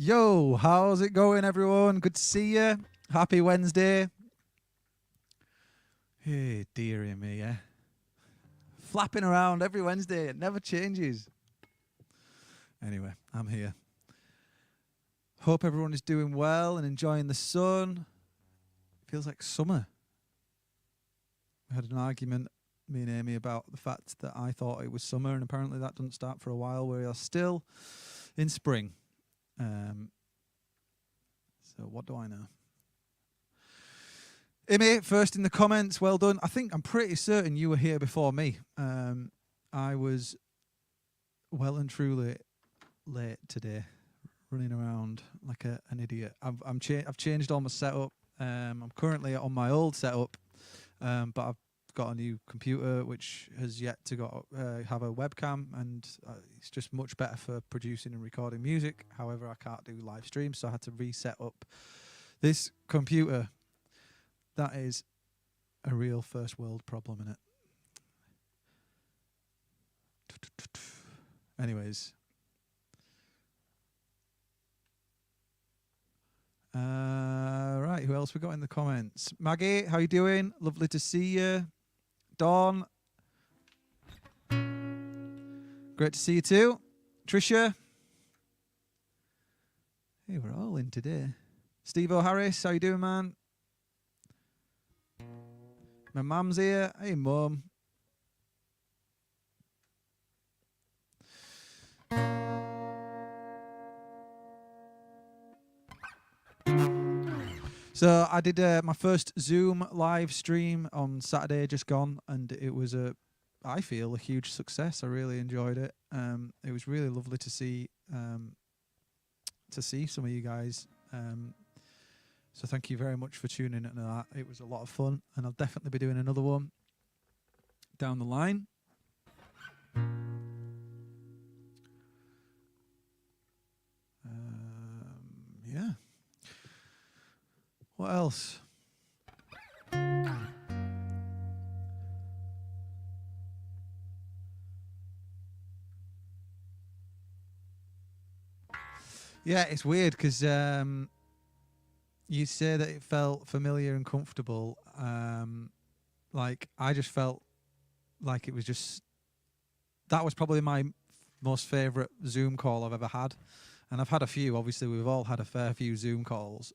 Yo, how's it going, everyone? Good to see you. Happy Wednesday. Hey, dearie me, yeah. Flapping around every Wednesday. It never changes. Anyway, I'm here. Hope everyone is doing well and enjoying the sun. Feels like summer. We had an argument, me and Amy, about the fact that I thought it was summer, and apparently that doesn't start for a while. We are still in spring. So what do I know? Amy, first in the comments, well done. I'm pretty certain you were here before me. I was well and truly late today, running around like an idiot. I've changed all my setup. I'm currently on my old setup, but I've got a new computer which has yet to have a webcam, and it's just much better for producing and recording music. However, I can't do live streams, so I had to reset up this computer. That is a real first world problem, innit? Anyways. Right, who else we got in the comments? Maggie, how you doing? Lovely to see you. Dawn. Great to see you too. Trisha. Hey, we're all in today. Steve O'Harris, how you doing, man? My mum's here. Hey, Mum. So I did my first Zoom live stream on Saturday just gone, and it was I feel a huge success. I really enjoyed it. It was really lovely to see some of you guys. So thank you very much for tuning in to that. It was a lot of fun, and I'll definitely be doing another one down the line. Yeah. What else? Yeah, it's weird because you say that it felt familiar and comfortable. Like I just felt like it was just, that was probably my most favourite Zoom call I've ever had. And I've had a few, obviously we've all had a fair few Zoom calls.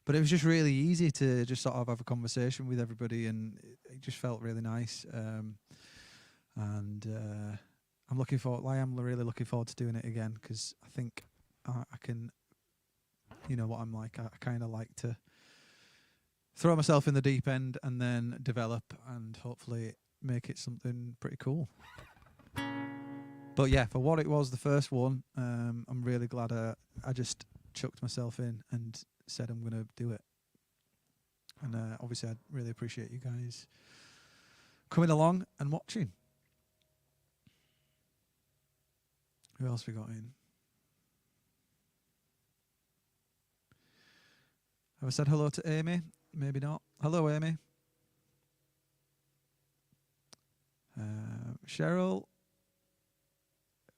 But it was just really easy to just sort of have a conversation with everybody, and it just felt really nice. I'm looking forward, I am really looking forward to doing it again, because I think I can, you know what I'm like, I kind of like to throw myself in the deep end and then develop and hopefully make it something pretty cool. But yeah, for what it was, the first one, I'm really glad I just chucked myself in and said I'm going to do it. And obviously I really appreciate you guys coming along and watching. Who else we got in? Have I said hello to Amy? Maybe not. Hello, Amy. Cheryl.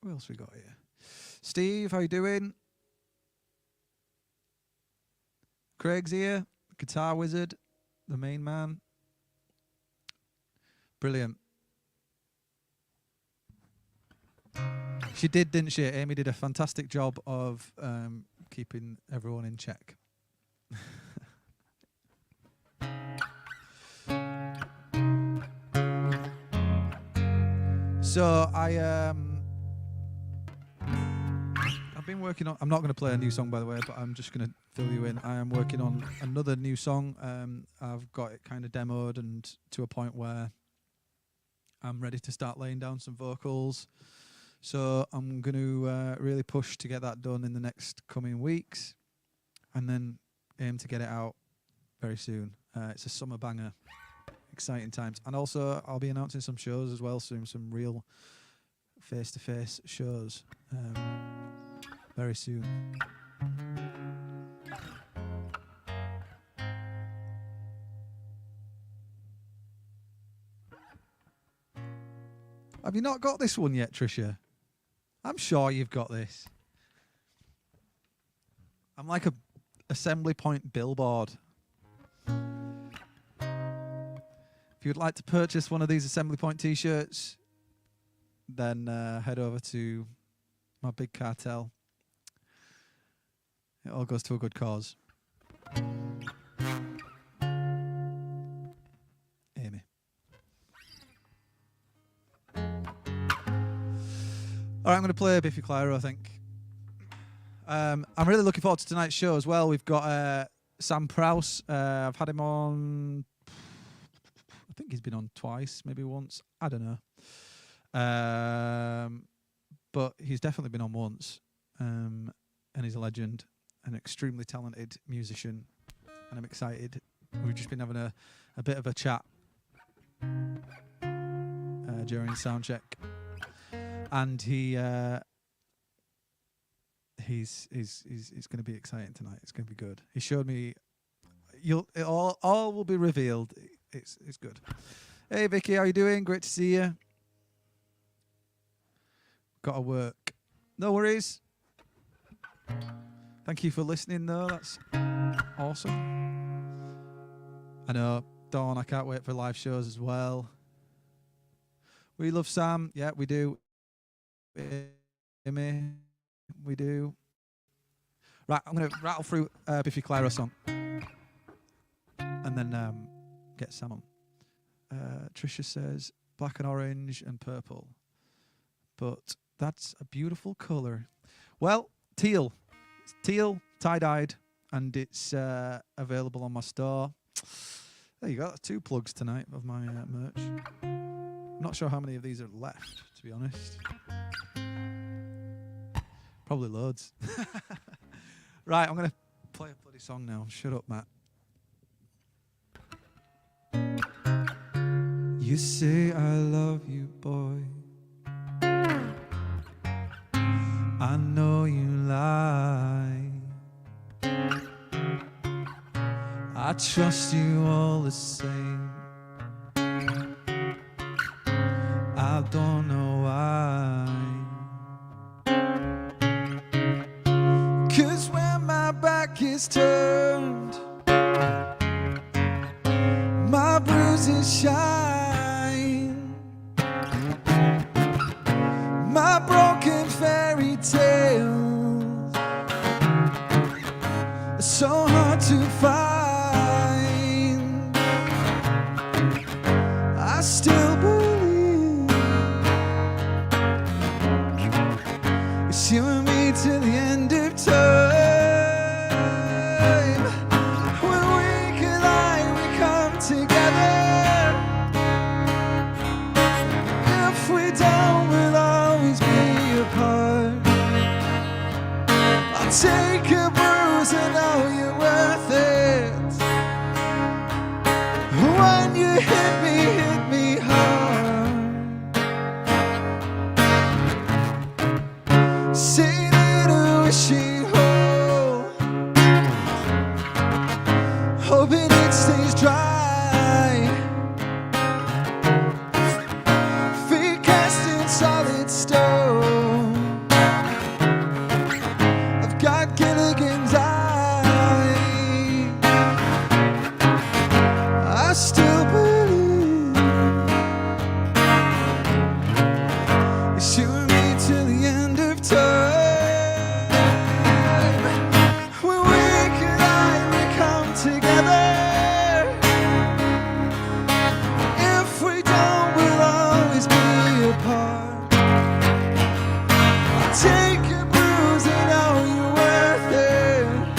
Who else we got here? Steve, how you doing? Craig's here. Guitar Wizard, the main man. Brilliant. She did, didn't she? Amy did a fantastic job of keeping everyone in check. So I've been working on, I'm not going to play a new song, by the way, but I'm just going to fill you in. I am working on another new song. I've got it kind of demoed and to a point where I'm ready to start laying down some vocals. So I'm going to really push to get that done in the next coming weeks, and then aim to get it out very soon. It's a summer banger. Exciting times. And also I'll be announcing some shows as well soon, some real face-to-face shows very soon. Have you not got this one yet, Trisha? I'm sure you've got this. I'm like a assembly point billboard. If you'd like to purchase one of these assembly point t-shirts, then head over to my big cartel. It all goes to a good cause. Amy. All right, I'm going to play Biffy Clyro, I think. I'm really looking forward to tonight's show as well. We've got Sam Prowse. I've had him on... I think he's been on twice, maybe once. I don't know. But he's definitely been on once. And he's a legend, an extremely talented musician. And I'm excited. We've just been having a bit of a chat during sound check. And he's going to be exciting tonight. It's going to be good. He showed me. It all will be revealed. It's good. Hey Vicky, how you doing? Great to see you. Got to work. No worries. Thank you for listening though. That's awesome. I know, Dawn. I can't wait for live shows as well. We love Sam. Yeah, we do. Amy, we do. Right, I'm going to rattle through Biffy Clyro song. And then get Sam on. Trisha says black and orange and purple. But that's a beautiful colour. Well, teal. It's teal, tie-dyed, and it's available on my store. There you go. That's 2 plugs tonight of my merch. I'm not sure how many of these are left, to be honest. Probably loads. Right, I'm going to play a bloody song now. Shut up, Matt. You say I love you, boy. I know you lie. I trust you all the same. I don't know why. 'Cause when my back is turned, my bruises shine. My broken fairy tales are so hard to find. I still believe it's you and me till the end of time. When we collide, we come together. If we don't, we'll always be apart. I'll take a bruise and know you're worth it. When you hit me hard. Say little wishing hole, hoping it stays dry. Feet cast in solid stone. I've got Gilligan's eye. I still believe it's you and me till the end of time. When we collide, we come together. If we don't, we'll always be apart. I'll take a bruise and know you're worth it.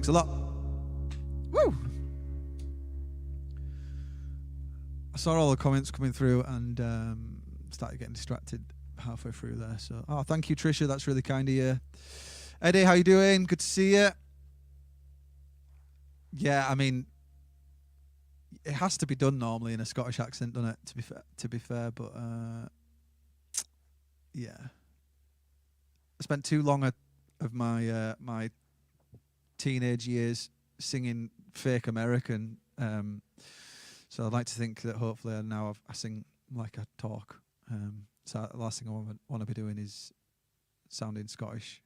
Thanks a lot. Woo! I saw all the comments coming through and started getting distracted halfway through there. So, thank you, Trisha. That's really kind of you. Eddie, how you doing? Good to see you. Yeah, I mean, it has to be done normally in a Scottish accent, doesn't it? To be fair, but yeah, I spent too long of my my teenage years singing fake American. So I'd like to think that hopefully now I sing like I talk. So the last thing I want to be doing is sounding Scottish.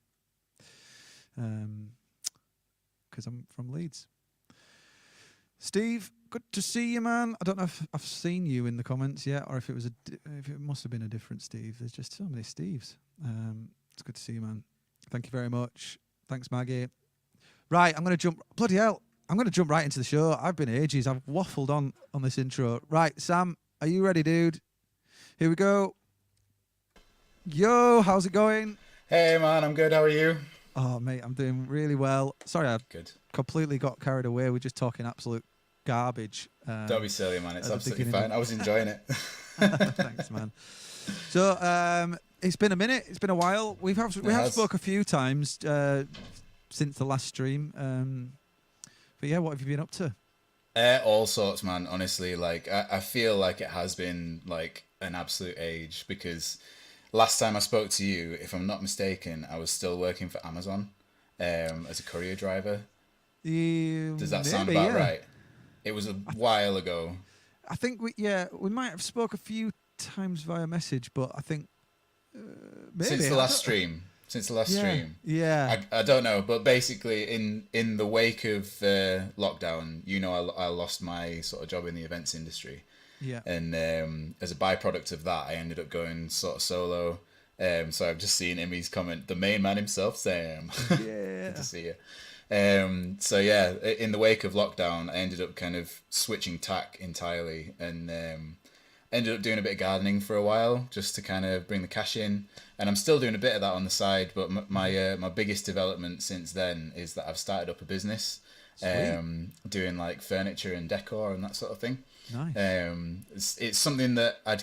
Because I'm from Leeds. Steve, good to see you, man. I don't know if I've seen you in the comments yet, or if it was if it must have been a different Steve. There's just so many Steves. It's good to see you, man. Thank you very much. Thanks, Maggie. Right, I'm going to jump. Bloody hell. I'm going to jump right into the show. I've been ages. I've waffled on this intro. Right, Sam, are you ready, dude? Here we go. Yo, how's it going? Hey, man, I'm good. How are you? Oh, mate, I'm doing really well. Sorry, I completely got carried away. We're just talking absolute garbage. Don't be silly, man. It's absolutely fine. I was enjoying it. Thanks, man. So, it's been a minute. It's been a while. We have spoke a few times since the last stream. But yeah, what have you been up to? All sorts, man. Honestly, like I feel like it has been like an absolute age because last time I spoke to you, if I'm not mistaken, I was still working for Amazon as a courier driver. Does that sound about right? It was a while ago. I think we might have spoke a few times via message, but I think maybe since the last stream. Yeah. I don't know, but basically in the wake of lockdown, I lost my sort of job in the events industry. Yeah. And as a byproduct of that, I ended up going sort of solo. So I've just seen Imi's comment, the main man himself, Sam. Yeah. Good to see you. So yeah, in the wake of lockdown, I ended up kind of switching tack entirely and ended up doing a bit of gardening for a while just to kind of bring the cash in. And I'm still doing a bit of that on the side, but my biggest development since then is that I've started up a business doing like furniture and decor and that sort of thing. Nice. It's something that I'd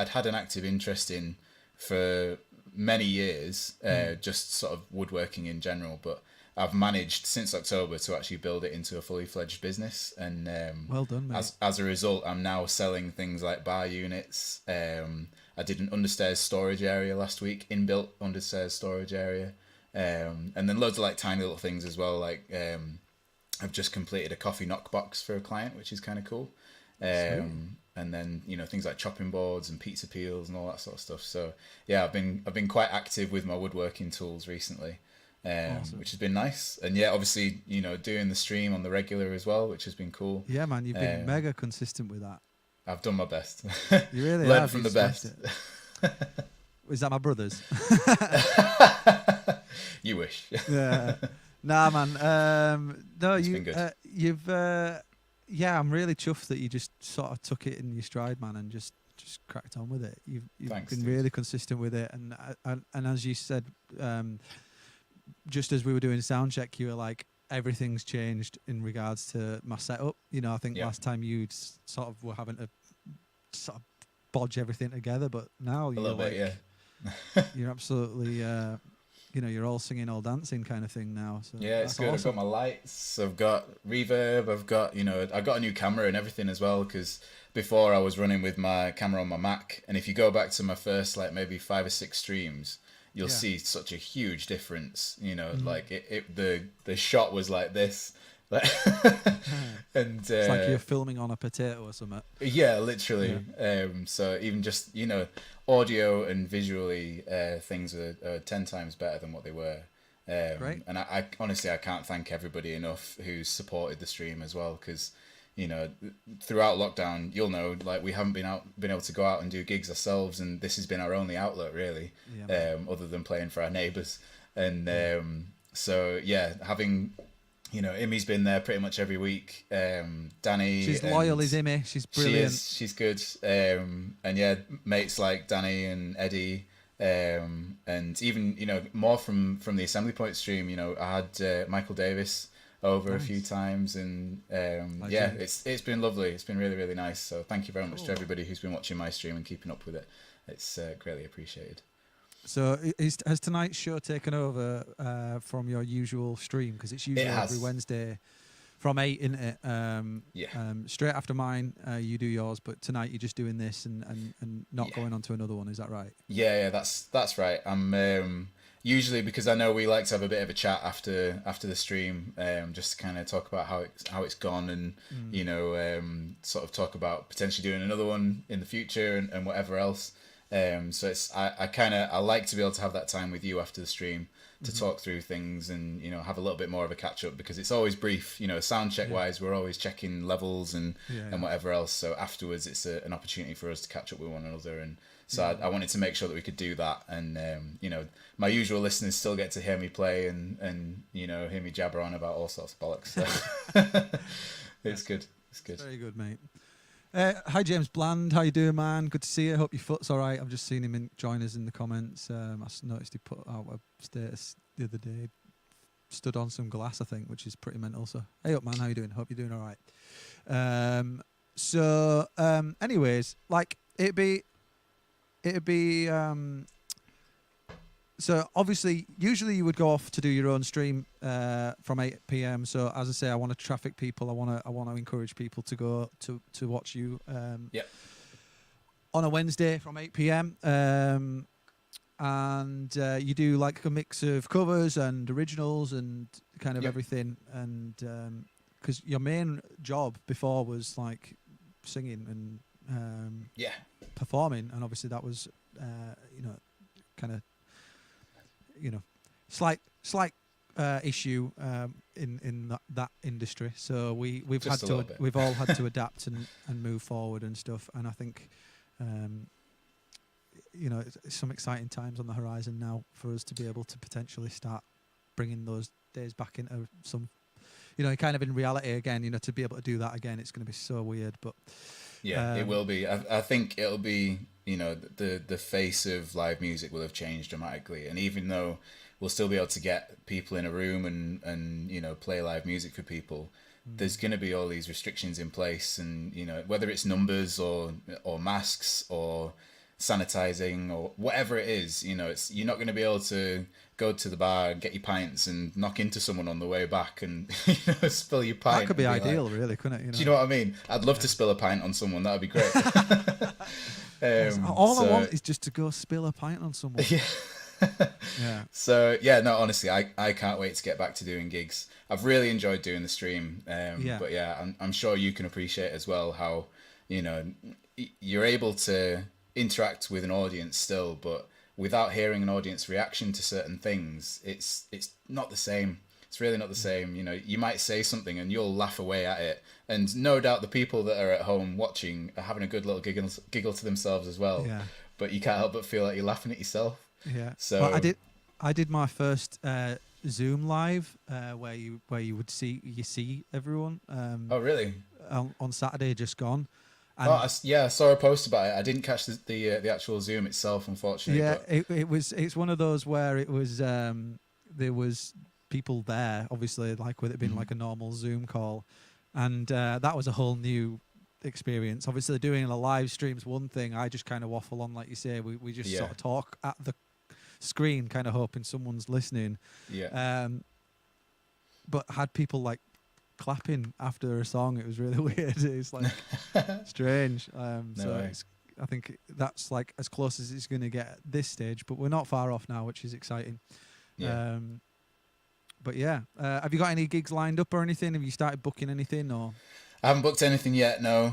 had an active interest in for many years, just sort of woodworking in general, but I've managed since October to actually build it into a fully fledged business, and well done, mate. As a result, I'm now selling things like bar units. I did an understairs storage area last week, inbuilt understairs storage area, and then loads of like tiny little things as well. Like I've just completed a coffee knockbox for a client, which is kind of cool. And then things like chopping boards and pizza peels and all that sort of stuff. So yeah, I've been quite active with my woodworking tools recently. Awesome. Which has been nice, and yeah, obviously doing the stream on the regular as well, which has been cool. Yeah, man, you've been mega consistent with that. I've done my best. You really learned have. From the best. Is that my brothers? You wish. Yeah. Nah, man. No, it's been good. You've. Yeah, I'm really chuffed that you just sort of took it in your stride, man, and just cracked on with it. You've Thanks, been dude. really consistent with it, and as you said, just as we were doing sound check, you were like, everything's changed in regards to my setup. I think last time you sort of were having to sort of bodge everything together, but now you're like, you're absolutely, you're all singing, all dancing kind of thing now. So yeah, it's good. Awesome. I've got my lights, I've got reverb, I've got a new camera and everything as well, because before I was running with my camera on my Mac, and if you go back to my first like maybe 5 or 6 streams, you'll see such a huge difference. Like the shot was like this. And it's like you're filming on a potato or something. Yeah, literally. Yeah. So even just audio and visually, things are 10 times better than what they were. Great. And I honestly, I can't thank everybody enough who's supported the stream as well, because throughout lockdown, like we haven't been able to go out and do gigs ourselves, and this has been our only outlet really, other than playing for our neighbours. And so yeah, having Imi's been there pretty much every week. Danny, she's loyal as Imi. She's brilliant. She's good. And yeah, mates like Danny and Eddie, and even more from the Assembly Point stream. I had Michael Davis over a few Nice. times, and yeah, Legend. it's been lovely. It's been really, really nice. So thank you very much to Cool. everybody who's been watching my stream and keeping up with it. It's greatly appreciated. So has tonight's show taken over from your usual stream? Because it's It usually every has, Wednesday from 8, isn't it? yeah, Straight after mine, you do yours, but tonight you're just doing this and not yeah. going on to another one. Is that right? Yeah, that's right. I'm usually, because I know we like to have a bit of a chat after the stream, just to kind of talk about how it's gone, and Mm. sort of talk about potentially doing another one in the future, and whatever else. So it's I like to be able to have that time with you after the stream to Mhm. talk through things, and have a little bit more of a catch up, because it's always brief. Sound check Yeah. wise, we're always checking levels and Yeah. and whatever else. So afterwards, it's an opportunity for us to catch up with one another, and so Yeah. I wanted to make sure that we could do that, and my usual listeners still get to hear me play, and hear me jabber on about all sorts of bollocks. So it's good. It's good. Very good, mate. Hi, James Bland. How you doing, man? Good to see you. Hope your foot's all right. I've just seen him join us in the comments. Noticed he put out a status the other day. Stood on some glass, I think, which is pretty mental. So, hey up, man. How you doing? Hope you're doing all right. Anyways, like it'd be. So obviously, usually you would go off to do your own stream from 8 p.m. So as I say, I want to traffic people. I want to encourage people to go to watch you. Yep. On a Wednesday from 8 p.m. And you do like a mix of covers and originals and kind of Yep. everything. And because your main job before was like singing and Yeah. performing, and obviously that was kind of slight issue in that industry. So we've Just had a little bit. we've all had to adapt and move forward and stuff. And I think it's some exciting times on the horizon now for us to be able to potentially start bringing those days back into some kind of in reality again. To be able to do that again, it's going to be so weird, but Yeah, it will be. I think it'll be, the face of live music will have changed dramatically. And even though we'll still be able to get people in a room and play live music for people, there's going to be all these restrictions in place. And, whether it's numbers or masks or sanitizing or whatever it is, you're not going to be able to go to the bar and get your pints and knock into someone on the way back and spill your pint. that could be and ideal, like, really, couldn't it? do you know what I mean? I'd love to spill a pint on someone. That'd be great. All I want is just to go spill a pint on someone. Yeah. Yeah. So yeah, no, honestly, I can't wait to get back to doing gigs. I've really enjoyed doing the stream. But yeah, I'm sure you can appreciate as well how you're able to interact with an audience still, but without hearing an audience reaction to certain things, it's not the same. It's really not the same. You might say something and you'll laugh away at it, and no doubt the people that are at home watching are having a good little giggle to themselves as well. Yeah. But you can't help but feel like you're laughing at yourself. Yeah. So well, I did my first Zoom live where you would see everyone Oh really? on Saturday just gone. And I saw a post about it. I didn't catch the actual Zoom itself, unfortunately. yeah, But it's one of those where it was there was people there, obviously, like with it being like a normal Zoom call, and that was a whole new experience. Obviously, doing a live stream's one thing. I just kind of waffle on, like you say. We just sort of talk at the screen, kind of hoping someone's listening. Yeah. But had people like clapping after a song. It was really weird. It's like strange. I think that's like as close as it's going to get at this stage, but we're not far off now, which is exciting. Yeah. But yeah, have you got any gigs lined up or anything? Have you started booking anything or? I haven't booked anything yet, no.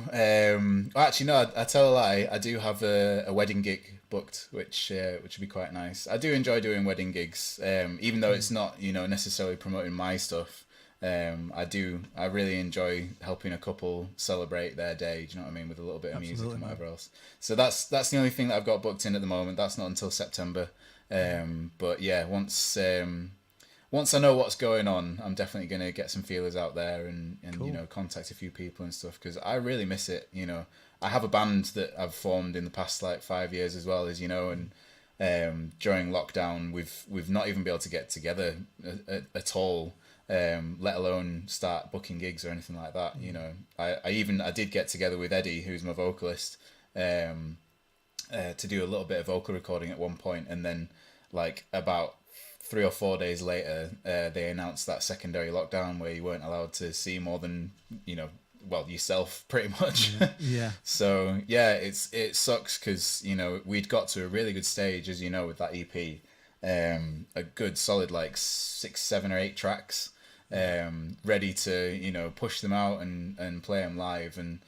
Actually, no, I tell a lie. I do have a wedding gig booked, which would be quite nice. I do enjoy doing wedding gigs, even though it's not, necessarily promoting my stuff. I really enjoy helping a couple celebrate their day, do you know what I mean, with a little bit of music and whatever else. So that's the only thing that I've got booked in at the moment. That's not until September. But yeah, once I know what's going on, I'm definitely going to get some feelers out there and Cool. contact a few people and stuff, because I really miss it. I have a band that I've formed in the past like 5 years as well, as you know, and during lockdown we've not even been able to get together at all. let alone start booking gigs or anything like that. You know, I did get together with Eddie, who's my vocalist, to do a little bit of vocal recording at one point, and then like about 3 or 4 days later, they announced that secondary lockdown where you weren't allowed to see more than, you know, well, yourself pretty much. Yeah. So yeah, it sucks because, you know, we'd got to a really good stage, as you know, with that EP, a good solid like 6, 7 or 8 tracks, ready to, you know, push them out and play them live. And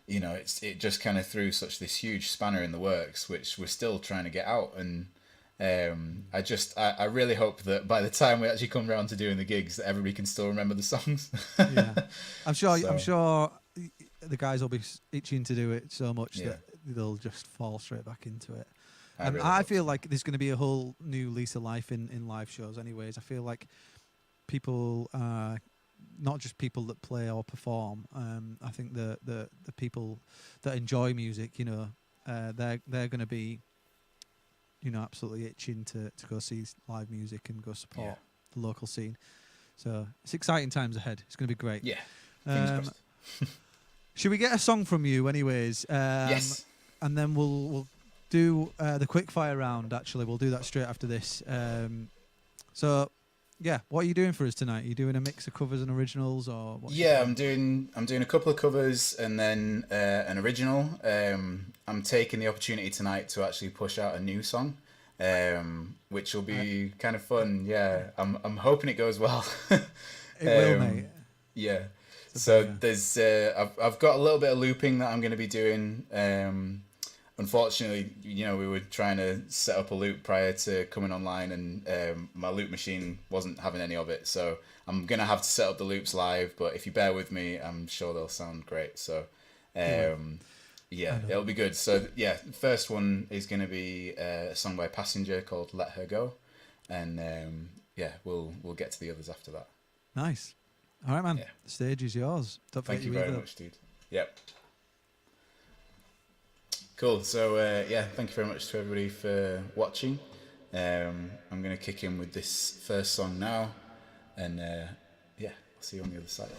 you know, it just kind of threw such this huge spanner in the works, which we're still trying to get out. And I really hope that by the time we actually come around to doing the gigs, that everybody can still remember the songs. Yeah, I'm sure. So- I'm sure the guys will be itching to do it so much Yeah. that they'll just fall straight back into it. I And really I hope feel like there's going to be a whole new lease of life in live shows. Anyways, I feel like people, not just people that play or perform. I think the people that enjoy music, you know, they're going to be, you know, absolutely itching to go see live music and go support the local scene. So it's exciting times ahead. It's going to be great. Yeah. Fingers Um, crossed. should we get a song from you, anyways? Yes. And then we'll do the quick fire round. Actually, we'll do that straight after this. So, yeah, what are you doing for us tonight? Are you doing a mix of covers and originals, or what? Yeah, I'm doing a couple of covers and then an original. I'm taking the opportunity tonight to actually push out a new song, which will be kind of fun. Yeah, I'm hoping it goes well. It will, mate. Yeah. It's a So banger. there's I've got a little bit of looping that I'm going to be doing. Unfortunately, you know, we were trying to set up a loop prior to coming online, and my loop machine wasn't having any of it. So I'm gonna have to set up the loops live. But if you bear with me, I'm sure they'll sound great. So yeah, it'll be good. So yeah, the first one is gonna be a song by Passenger called "Let Her Go," and yeah, we'll get to the others after that. Nice. All right, man. Yeah. The stage is yours. Don't Thank forget you your very reverb. much, dude. Yep. Cool. So yeah, thank you very much to everybody for watching. I'm gonna kick in with this first song now, and yeah, I'll see you on the other side.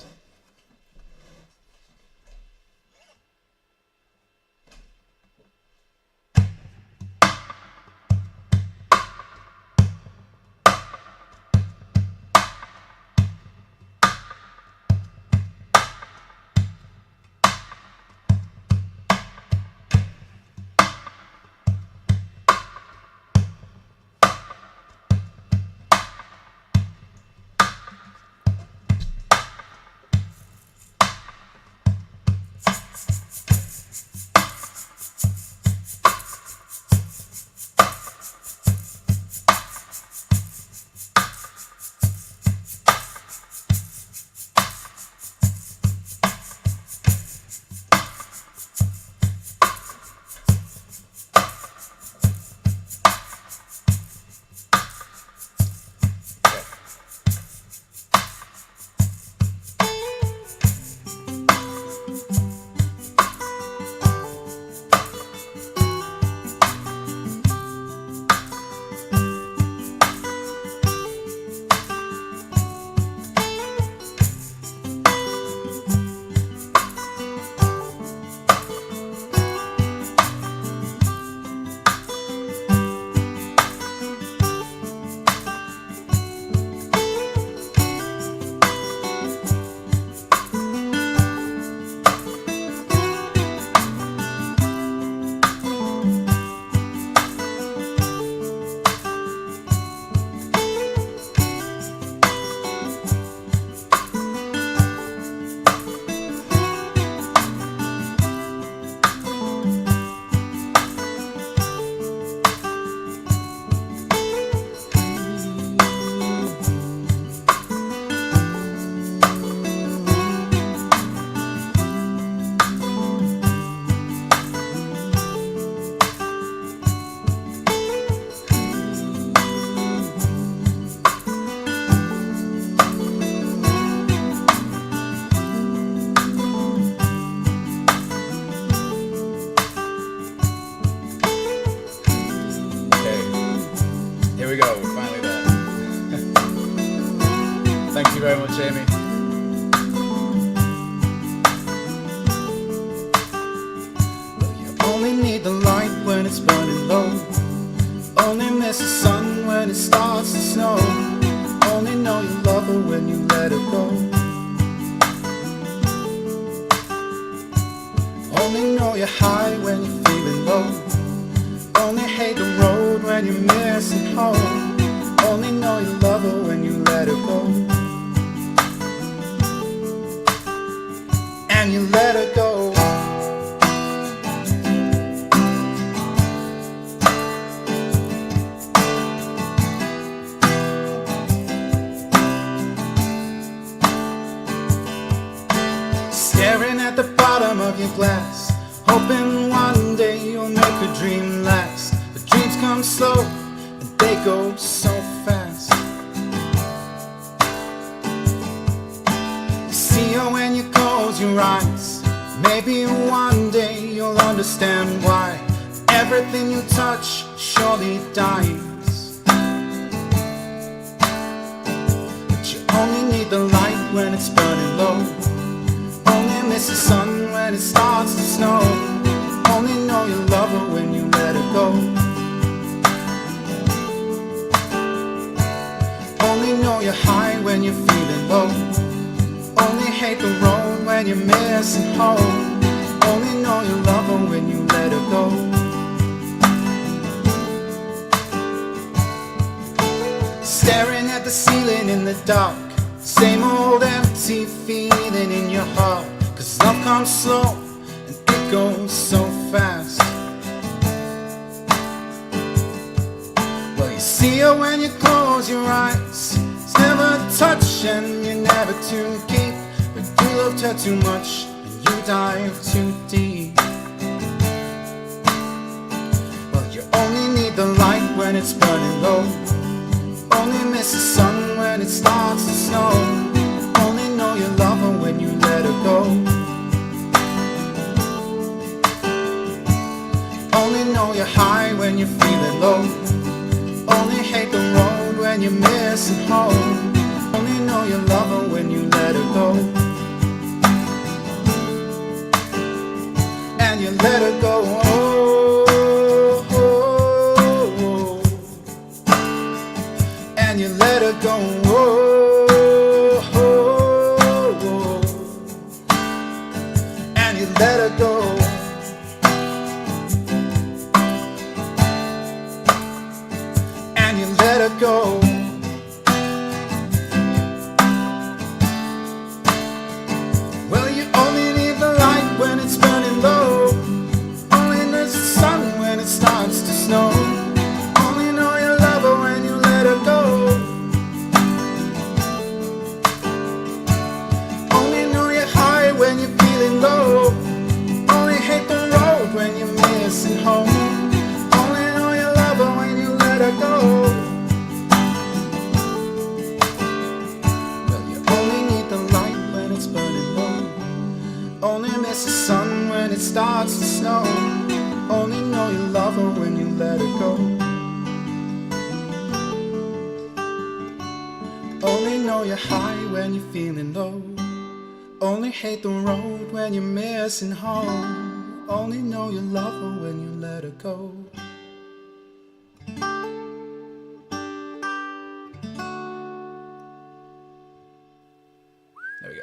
know you're high when you're feeling low. Only hate the road when you're missing home. Only know you love her when you let her go. And you let her go. Staring at the bottom of your glass, hoping one day you'll make a dream last. But dreams come slow and they go so fast. You see her when you close your eyes. Maybe one day you'll understand why everything you touch surely dies. But you only need the light when it's burning low. Only miss the sun when it starts to snow. Only know you love her when you let her go. Only know you're high when you're feeling low. Only hate the road when you're missing home. Only know you love her when you let her go. Staring at the ceiling in the dark, same old empty feeling in your heart. Cause love comes slow and it goes so fast. Well, you see her when you close your eyes. It's never touch and you're never too deep. But you loved her too much and you dive too deep. Well, you only need the light when it's burning low. Only miss the sun when it starts to snow. Only know you love her when you let her go. Only know you're high when you're feeling low. Only hate the road when you're missing home. Only know you love her when you let her go. And you let her go. Oh, oh, oh. And you let her go. Oh, oh, oh. And you let her go. And you let her go. Well, you only need the light when it's burning low. Only miss the sun when it starts to snow. Only know you love her when you let her go. Only know you're high when you're feeling low. Only hate the road when you're missing home. Only know you love her when you let her go. Well, you only need the light when it's burning low. Only miss the sun when it starts to snow. Only know you love her when you let her go. Only know you're high when you're feeling low. Only hate the road when you're missing home. Only know you love her when you let her go. There we go.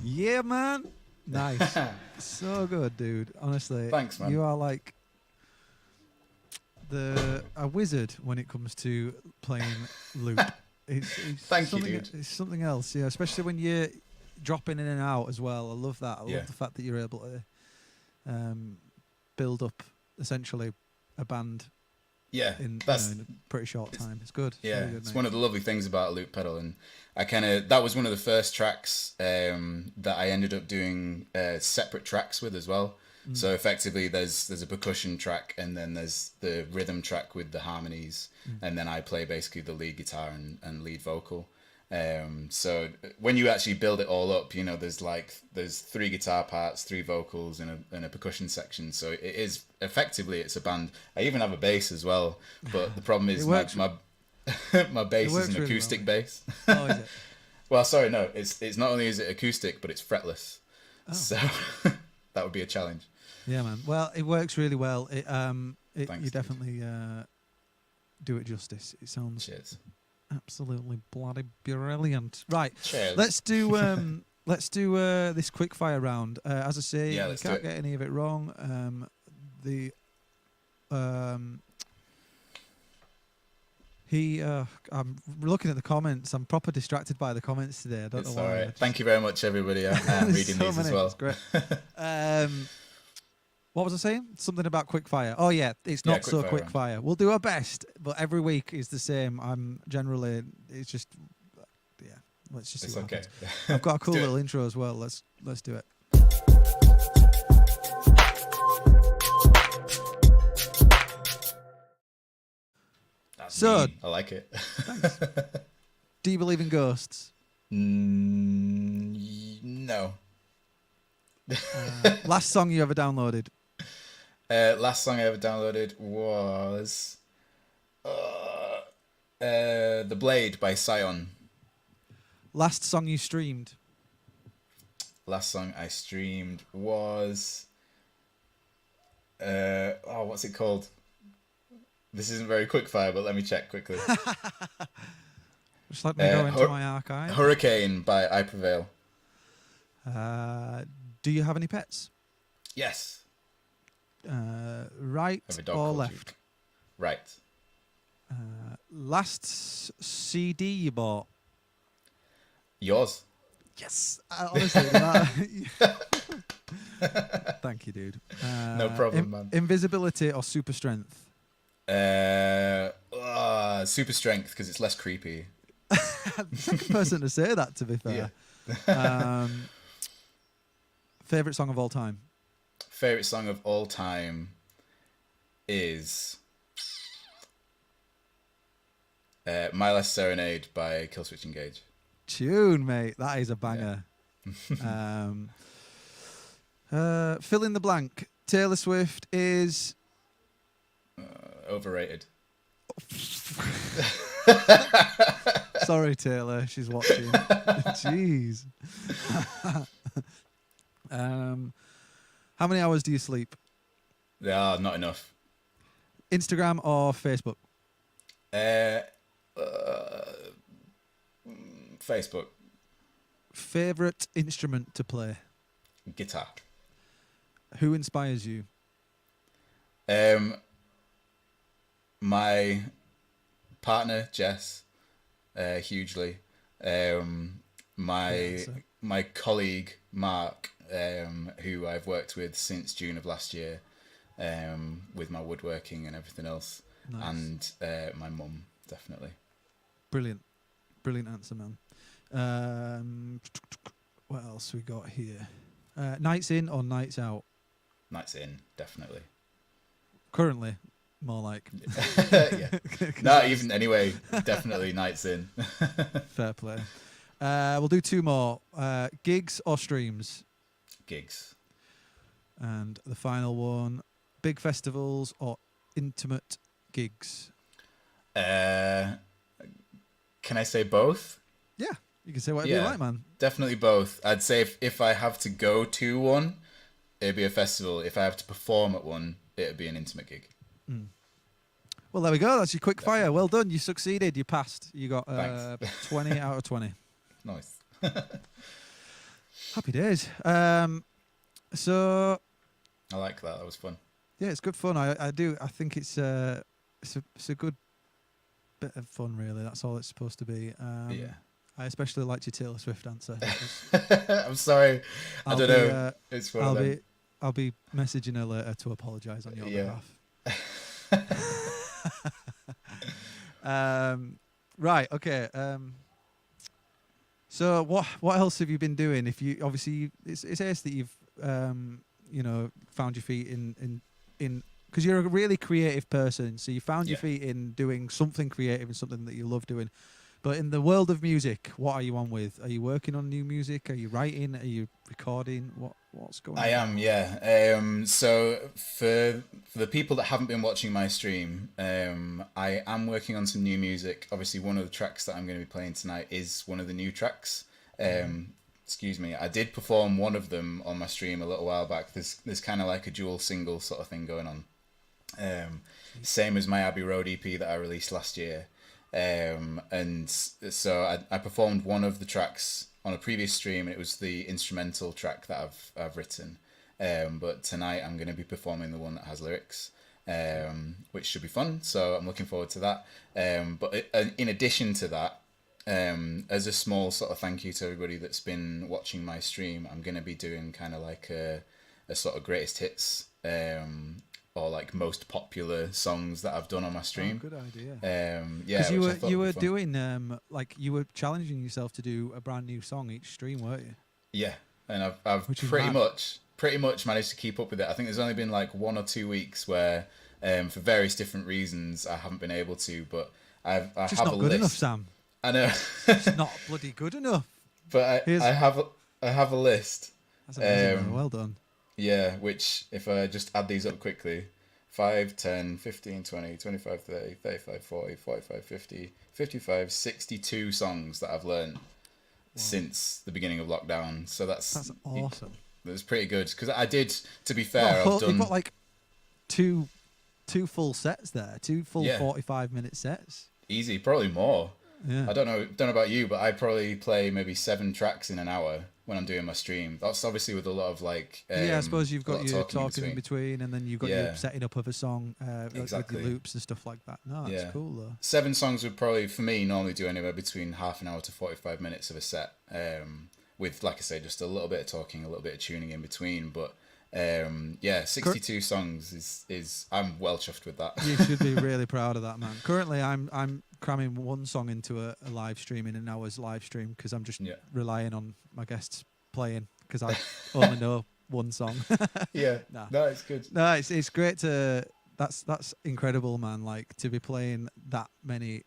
Yeah, man. Nice. So good, dude. Honestly. Thanks, man. You are like a wizard when it comes to playing loop. It's Thank you, something, dude. It's something else, yeah. Especially when you're dropping in and out as well. I love that. I love the fact that you're able to build up essentially a band. Yeah, in that's in a pretty short time. It's good. Yeah, really good, it's mate. one of the lovely things about a loop pedal, and that was one of the first tracks that I ended up doing separate tracks with as well. So effectively, there's a percussion track, and then there's the rhythm track with the harmonies, and then I play basically the lead guitar and lead vocal. So when you actually build it all up, you know, there's 3 guitar parts, 3 vocals, and a percussion section. So it is effectively, it's a band. I even have a bass as well, but the problem is my my bass is an really acoustic well, bass. Oh, is it? Well, sorry, no, it's not only is it acoustic, but it's fretless. Oh. So that would be a challenge. Yeah, man. Well, it works really well. Thanks, You dude. definitely do it justice. It sounds Cheers. absolutely bloody brilliant. Right. Cheers. Let's do let's do this quick fire round. As I say, Yeah, you let's do can't it. get any of it wrong. The I'm looking at the comments. I'm proper distracted by the comments today. I don't It's know all why. right. Thank you very much, everybody. I'm There's reading so these as many. well. It's great. What was I saying? Something about quick fire. Oh yeah, it's Yeah, not so quick fire quick round. fire. We'll do our best, but every week is the same. I'm generally, it's just, yeah. Let's just see It's what okay. happens. I've got a cool do it. little intro as well. Let's do it. That's So- mean. I like it. Thanks. Do you believe in ghosts? No. Last song you ever downloaded? Last song I ever downloaded was The Blade by Sion. Last song you streamed? Last song I streamed was what's it called? This isn't very quick fire, but let me check quickly. Just let me go into my archive. Hurricane by I Prevail. Do you have any pets? Yes. Right I have a dog or called left? Duke. Right. Last CD you bought? Yours. Yes. Honestly, thank you, dude. No problem, man. Invisibility or super strength? Super strength because it's less creepy. Second person to say that, to be fair. Yeah. Favorite song of all time? Favorite song of all time is My Last Serenade by Killswitch Engage. Tune, mate. That is a banger. Fill in the blank. Taylor Swift is Overrated. Sorry, Taylor. She's watching. Jeez. How many hours do you sleep? Not enough. Instagram or Facebook? Facebook. Favorite instrument to play? Guitar. Who inspires you? My partner Jess, hugely. My colleague Mark, who I've worked with since June of last year, with my woodworking and everything else, Nice. and my mum, definitely. Brilliant answer, man. What else we got here? Nights in or nights out? Nights in, definitely. Currently, more like. Yeah. Not even anyway. Definitely nights in. Fair play. We'll do two more. Gigs or streams? Gigs. And the final one, big festivals or intimate gigs? Can I say both? Yeah, you can say whatever you like, man. Definitely both. I'd say if I have to go to one, it'd be a festival. If I have to perform at one, it'd be an intimate gig. Well, there we go. That's your quick fire. Well done. You succeeded. You passed. You got Thanks. 20 out of 20. Nice. Happy days. So I like that. That was fun. yeah, it's good fun. I think it's a good bit of fun, really. That's all it's supposed to be. Yeah. I especially liked your Taylor Swift answer. I'm sorry. I don't know. It's one of them. I'll be messaging her later to apologise on your behalf. Right. Okay. So what else have you been doing? If you obviously it's ace that you've found your feet in because you're a really creative person. So you found your feet in doing something creative and something that you love doing. But in the world of music, what are you on with? Are you working on new music? Are you writing? Are you recording? What's going on? I am, yeah. So for the people that haven't been watching my stream, I am working on some new music. Obviously, one of the tracks that I'm going to be playing tonight is one of the new tracks. Excuse me. I did perform one of them on my stream a little while back. There's kind of like a dual single sort of thing going on. Same as my Abbey Road EP that I released last year. And so I performed one of the tracks on a previous stream, and it was the instrumental track that I've written. But tonight I'm going to be performing the one that has lyrics, which should be fun. So I'm looking forward to that. But in addition to that, as a small sort of thank you to everybody that's been watching my stream, I'm going to be doing kind of like a sort of greatest hits, or like most popular songs that I've done on my stream. Oh, good idea. Yeah, because you were doing like you were challenging yourself to do a brand new song each stream, weren't you? Yeah, and I've pretty much managed to keep up with it. I think there's only been like 1 or 2 weeks where, for various different reasons, I haven't been able to. But I just have not a good list. enough, Sam. I know. It's not bloody good enough. But I have a list. That's amazing. Well done. Yeah, which if I just add these up quickly, 5, 10, 15, 20, 25, 30, 35, 40, 45, 50, 55, 62 songs that I've learned since the beginning of lockdown. So that's awesome. That's pretty good, because I did, to be fair, I've done... You've got like two full sets there, 2 full 45-minute sets. Easy, probably more. Yeah. I don't know about you, but I probably play maybe 7 tracks in an hour when I'm doing my stream. That's obviously with a lot of like... I suppose you've got your talking in between, and then you've got your setting up of a song, exactly. with your loops and stuff like that. No, it's cool though. 7 songs would probably, for me, normally do anywhere between half an hour to 45 minutes of a set. With, like I say, just a little bit of talking, a little bit of tuning in between. But 62 songs is I'm well chuffed with that. You should be really proud of that, man. Currently, I'm cramming 1 song into a live stream in an hour's live stream, because I'm just relying on my guests playing, because I only know 1 song. No, it's good. No, it's great to. That's incredible, man. Like, to be playing that many.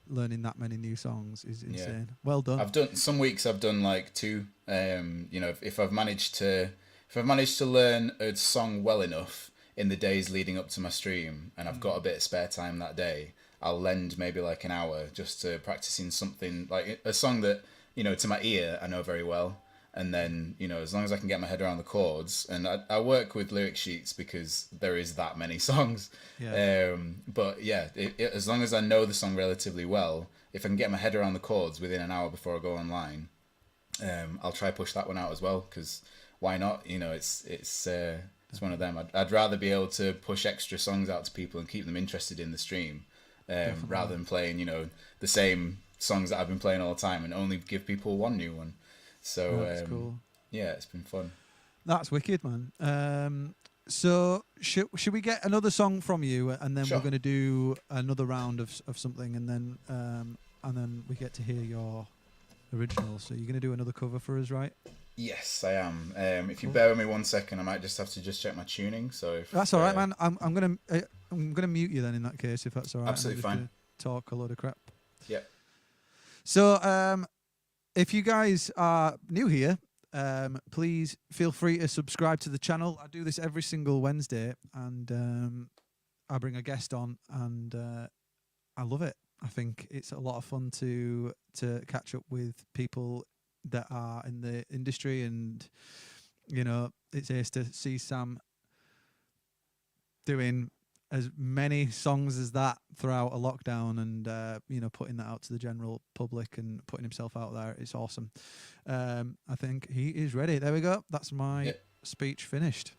Learning that many new songs is insane. Well done. I've done some weeks. I've done like 2. If I've managed to learn a song well enough in the days leading up to my stream, and I've got a bit of spare time that day, I'll lend maybe like an hour just to practicing something, like a song that to my ear I know very well. And then, as long as I can get my head around the chords, and I work with lyric sheets because there is that many songs. Yeah. But yeah, as long as I know the song relatively well, if I can get my head around the chords within an hour before I go online, I'll try push that one out as well, because why not? It's one of them. I'd rather be able to push extra songs out to people and keep them interested in the stream, rather than playing, the same songs that I've been playing all the time and only give people one new one. So that's cool. Yeah, it's been fun. That's wicked, man. So should we get another song from you, and then we're going to do another round of something, and then we get to hear your original. So you're going to do another cover for us, right? Yes, I am. If you bear with me 1 second, I might just have to check my tuning. So that's all right, man. I'm gonna mute you then in that case, if that's all right. Absolutely fine. Talk a load of crap. Yeah. So if you guys are new here, please feel free to subscribe to the channel. I do this every single Wednesday, and I bring a guest on, and I love it. I think it's a lot of fun to catch up with people that are in the industry, and it's nice to see Sam doing as many songs as that throughout a lockdown, and putting that out to the general public and putting himself out there. It's awesome. I think he is ready. There we go. That's my speech finished.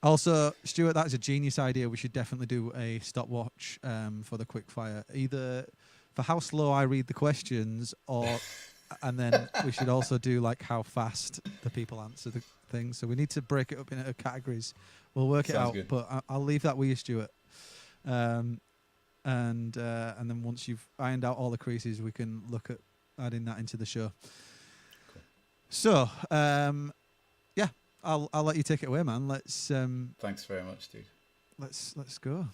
Also, Stuart, that's a genius idea. We should definitely do a stopwatch for the quickfire, either for how slow I read the questions, and then we should also do like how fast the people answer the things. So we need to break it up into categories. We'll work it out, but I'll leave that with you, Stuart. And then once you've ironed out all the creases, we can look at adding that into the show. Cool. So, I'll let you take it away, man. Let's. Thanks very much, dude. Let's go.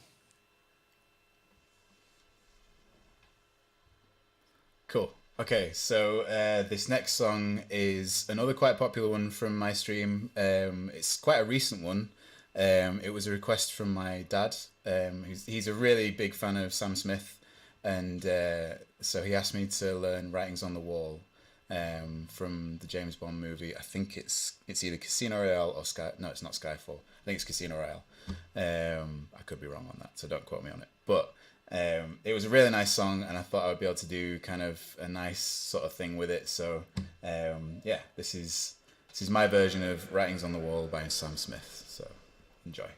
Cool. Okay, so this next song is another quite popular one from my stream. It's quite a recent one. It was a request from my dad. He's a really big fan of Sam Smith, and so he asked me to learn Writings on the Wall from the James Bond movie. I think it's either Casino Royale or Sky. No, it's not Skyfall. I think it's Casino Royale. I could be wrong on that, so don't quote me on it. But It was a really nice song, and I thought I would be able to do kind of a nice sort of thing with it. So yeah, this is my version of Writings on the Wall by Sam Smith. So enjoy.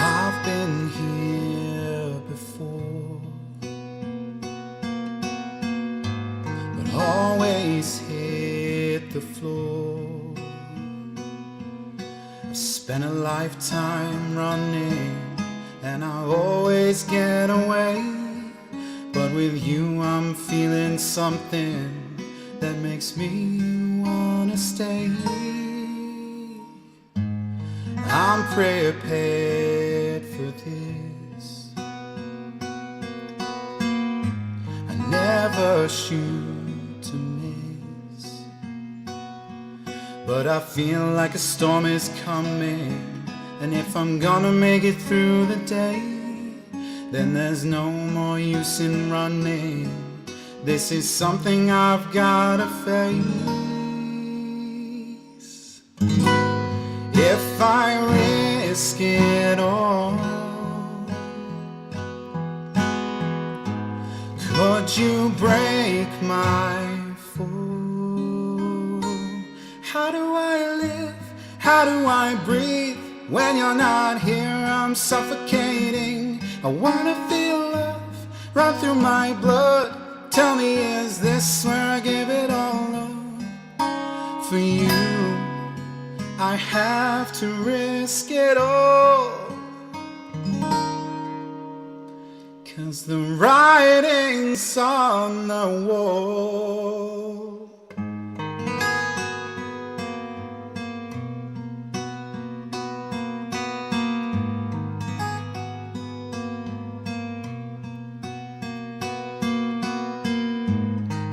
I've been here before, but always hit the floor. I've spent a lifetime running, and I always get away. But with you I'm feeling something that makes me wanna stay. I'm prepared for this. I never shoot to miss, but I feel like a storm is coming, and if I'm gonna make it through the day, then there's no more use in running. This is something I've gotta face. If I risk it all, could you break my fall? How do I live? How do I breathe? When you're not here, I'm suffocating. I wanna feel love run through my blood. Tell me, is this where I give it all up? For you, I have to risk it all, 'cause the writing's on the wall.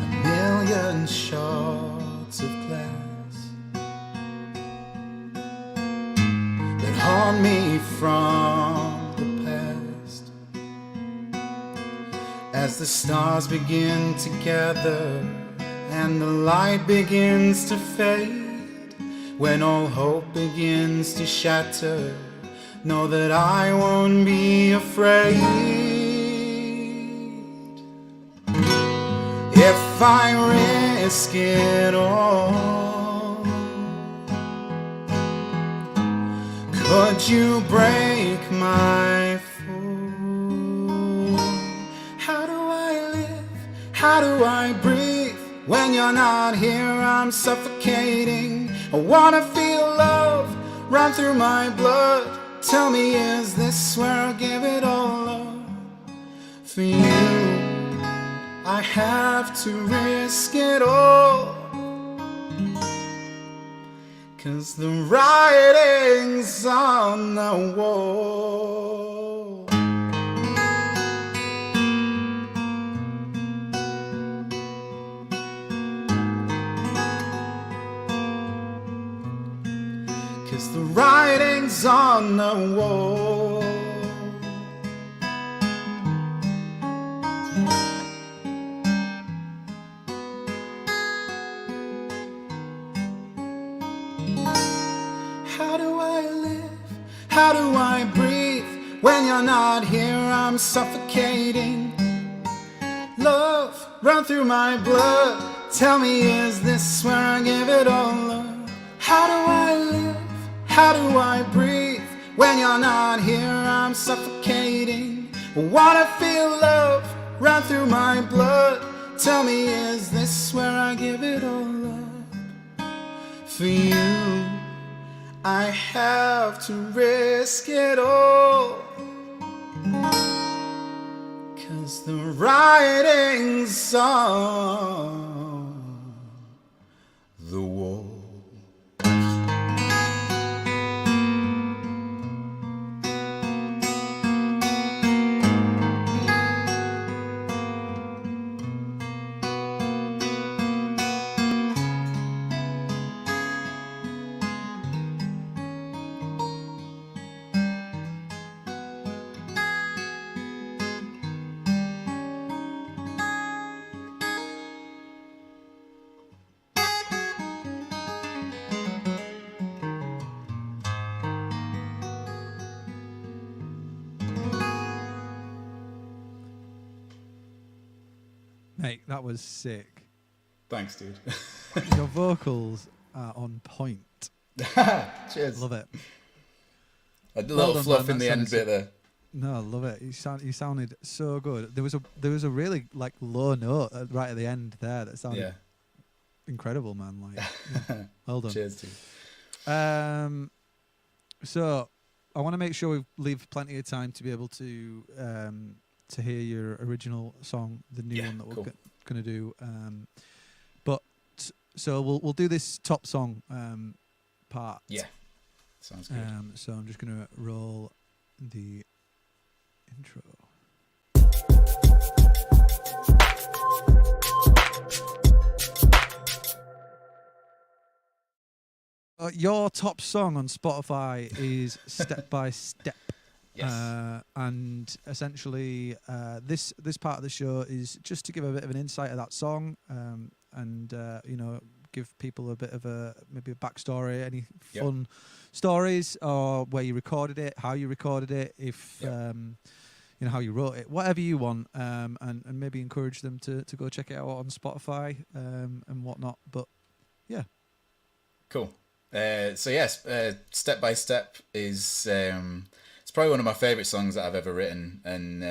A million shards of glass that haunt me from the past, as the stars begin to gather and the light begins to fade. When all hope begins to shatter, know that I won't be afraid. If I risk it all, could you break my fall? How do I live? How do I breathe? When you're not here, I'm suffocating. I wanna feel love run through my blood. Tell me, is this where I'll give it all up? For you, I have to risk it all, 'cause the writing's on the wall. The writing's on the wall. How do I live? How do I breathe? When you're not here, I'm suffocating. Love run through my blood. Tell me, is this where I give it all up? How do I live? How do I breathe? When you're not here, I'm suffocating. I wanna feel love run through my blood. Tell me, is this where I give it all up? For you, I have to risk it all, 'cause the writing's on the wall. Mate, that was sick. Thanks, dude. Your vocals are on point. Cheers. Love it. A little done, fluff man. in the That end bit there. No, I love it. You sounded so good. There was a really like low note right at the end there that sounded incredible, man. Like, yeah. Well done. Cheers, dude. So I want to make sure we leave plenty of time to be able to hear your original song, the new one that we're going to do. But so we'll do this top song part. Yeah, sounds good. So I'm just going to roll the intro. Your top song on Spotify is Step by Step. Yes. And essentially, this part of the show is just to give a bit of an insight of that song, and give people a bit of maybe a backstory, any fun stories, or where you recorded it, how you recorded it, if how you wrote it, whatever you want, and maybe encourage them to go check it out on Spotify and whatnot. But yeah, cool. So yes, Step by Step is it's probably one of my favorite songs that I've ever written, and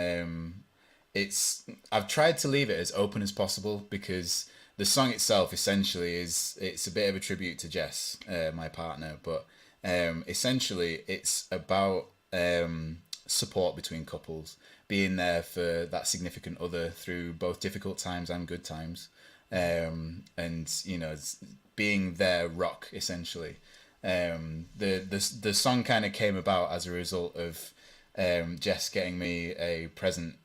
I've tried to leave it as open as possible because the song itself essentially it's a bit of a tribute to Jess, my partner, but essentially it's about support between couples, being there for that significant other through both difficult times and good times, and being their rock essentially. The song kind of came about as a result of Jess getting me a present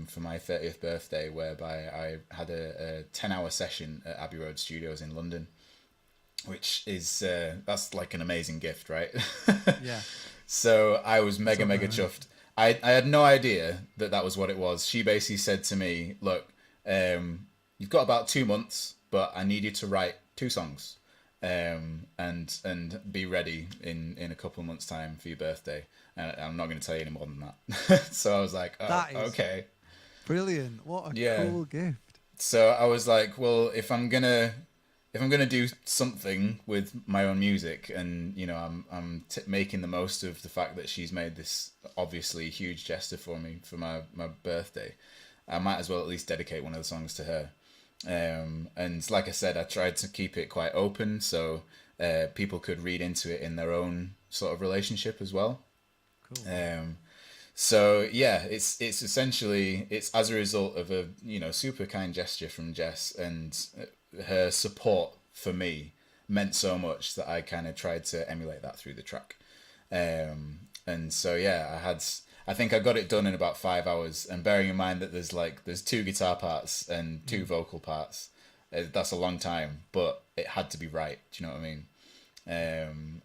for my 30th birthday, whereby I had a 10-hour session at Abbey Road Studios in London, which is that's like an amazing gift, right? Yeah. So I was mega chuffed. I had no idea that was what it was. She basically said to me, look, you've got about 2 months, but I need you to write 2 songs, and be ready in a couple of months' time for your birthday. And I'm not going to tell you any more than that. So I was like, oh, okay. Brilliant. What a cool gift. So I was like, well, if I'm gonna do something with my own music, and I'm making the most of the fact that she's made this obviously huge gesture for me for my birthday, I might as well at least dedicate one of the songs to her. And like I said, I tried to keep it quite open so people could read into it in their own sort of relationship as well. Cool. So yeah, it's essentially as a result of a super kind gesture from Jess, and her support for me meant so much that I kind of tried to emulate that through the track. And so yeah, I think I got it done in about 5 hours, and bearing in mind that there's 2 guitar parts and 2 vocal parts, that's a long time, but it had to be right. Do you know what I mean?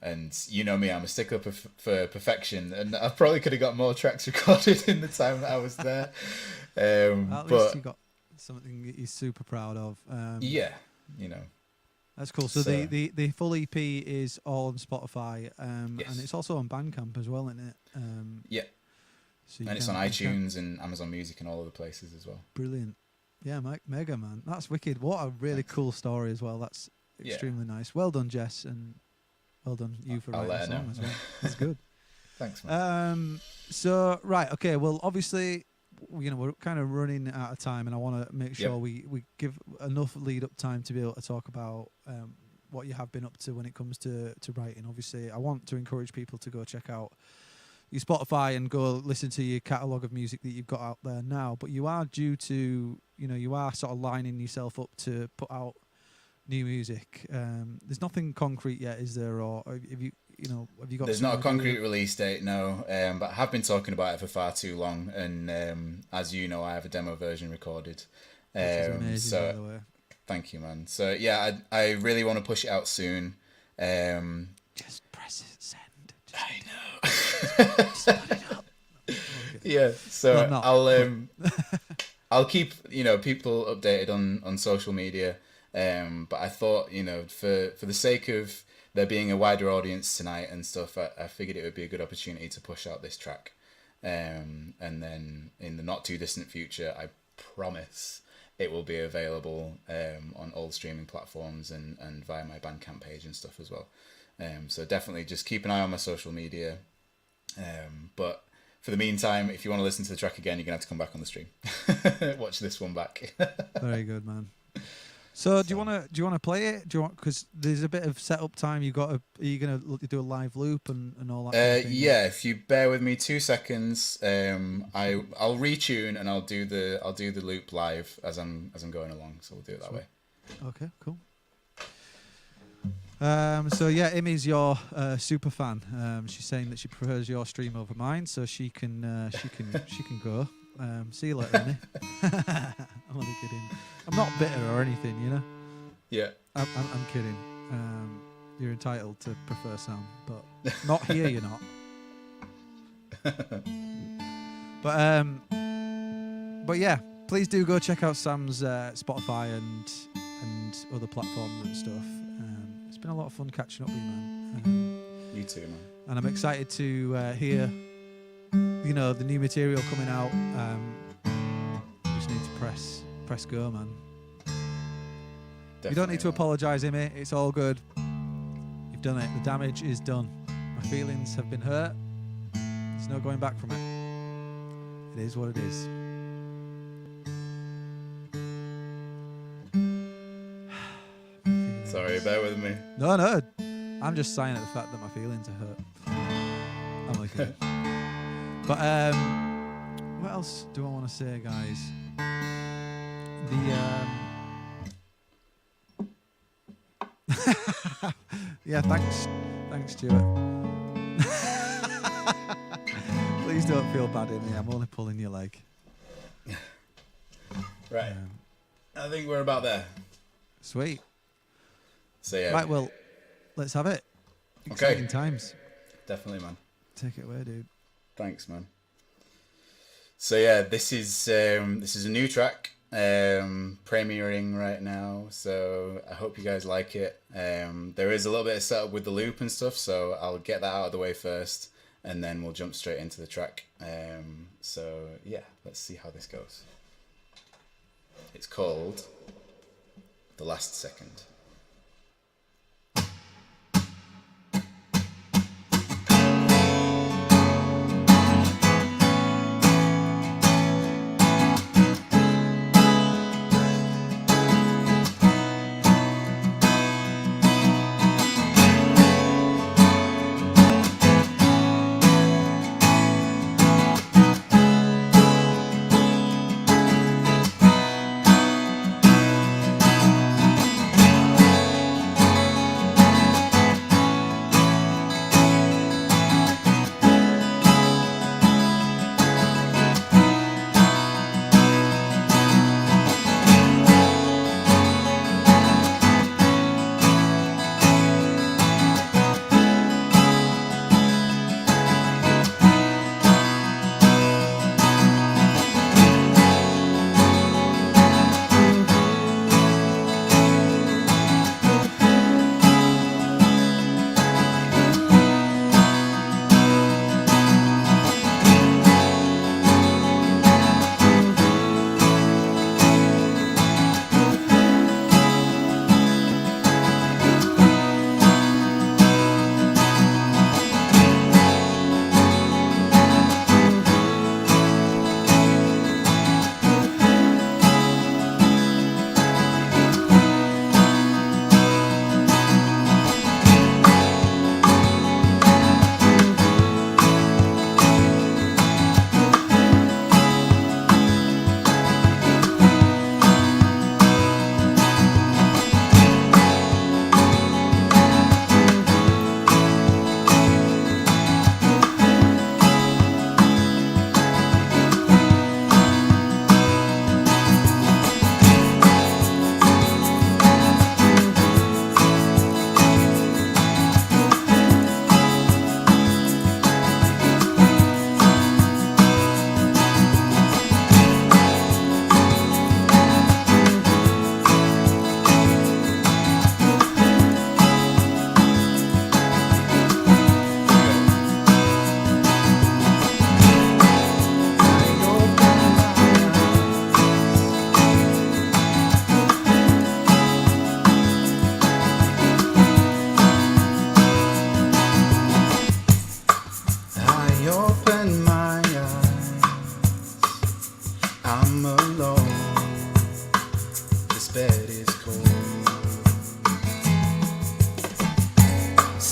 And you know me, I'm a stickler for perfection, and I probably could have got more tracks recorded in the time that I was there. At least you got something that you're super proud of. Yeah, That's cool. So the full EP is all on Spotify, and it's also on Bandcamp as well, isn't it? Yeah. So and it's on iTunes and Amazon Music and all other places as well. Brilliant. Yeah, mega, man. That's wicked. What a really cool story as well. That's extremely nice. Well done, Jess, and well done you for writing the song as well. That's good. Thanks, man. So, right, okay. Well, obviously, we're kind of running out of time, and I want to make sure we give enough lead up time to be able to talk about what you have been up to when it comes to writing. Obviously, I want to encourage people to go check out your Spotify and go listen to your catalogue of music that you've got out there now. But you are due to, you are sort of lining yourself up to put out new music. There's nothing concrete yet, is there? Or have you got? There's not a concrete release date, no. But I have been talking about it for far too long, and as you know, I have a demo version recorded. Which is amazing, by the way. Thank you, man. So yeah, I really want to push it out soon. Just press it, send. I know. Yeah, so I'll keep people updated on social media. But I thought for the sake of there being a wider audience tonight and stuff, I figured it would be a good opportunity to push out this track. And then in the not too distant future, I promise it will be available on all streaming platforms and via my Bandcamp page and stuff as well. So definitely just keep an eye on my social media. But for the meantime, if you want to listen to the track again, you're gonna have to come back on the stream. Watch this one back. Very good, man. So do you want to play it? Do you want, because there's a bit of setup time. Are you gonna do a live loop and all that? Kind of thing? Yeah, if you bear with me 2 seconds, I'll retune and I'll do the loop live as I'm going along. So we'll do it that way. Okay, cool. So yeah, Imi's your super fan. She's saying that she prefers your stream over mine, so she can go. See you later, Imi. I'm only kidding. I'm not bitter or anything, you know. Yeah. I'm kidding. You're entitled to prefer Sam, but not here. You're not. But yeah, please do go check out Sam's Spotify and other platforms and stuff. It's been a lot of fun catching up with you, man. You too, man. And I'm excited to hear, the new material coming out. Just need to press go, man. Definitely, you don't need to apologise, Imi. It's all good. You've done it. The damage is done. My feelings have been hurt. There's no going back from it. It is what it is. Sorry, bear with me. No. I'm just sighing at the fact that my feelings are hurt. I'm like it. But what else do I want to say, guys? Yeah, thanks, Stuart. Please don't feel bad in me. I'm only pulling your leg. Right. I think we're about there. Sweet. So yeah. Right, well, let's have it. Exciting times. Definitely, man. Take it away, dude. Thanks, man. So yeah, this is a new track premiering right now. So I hope you guys like it. There is a little bit of setup with the loop and stuff, so I'll get that out of the way first, and then we'll jump straight into the track. So yeah, let's see how this goes. It's called The Last Second.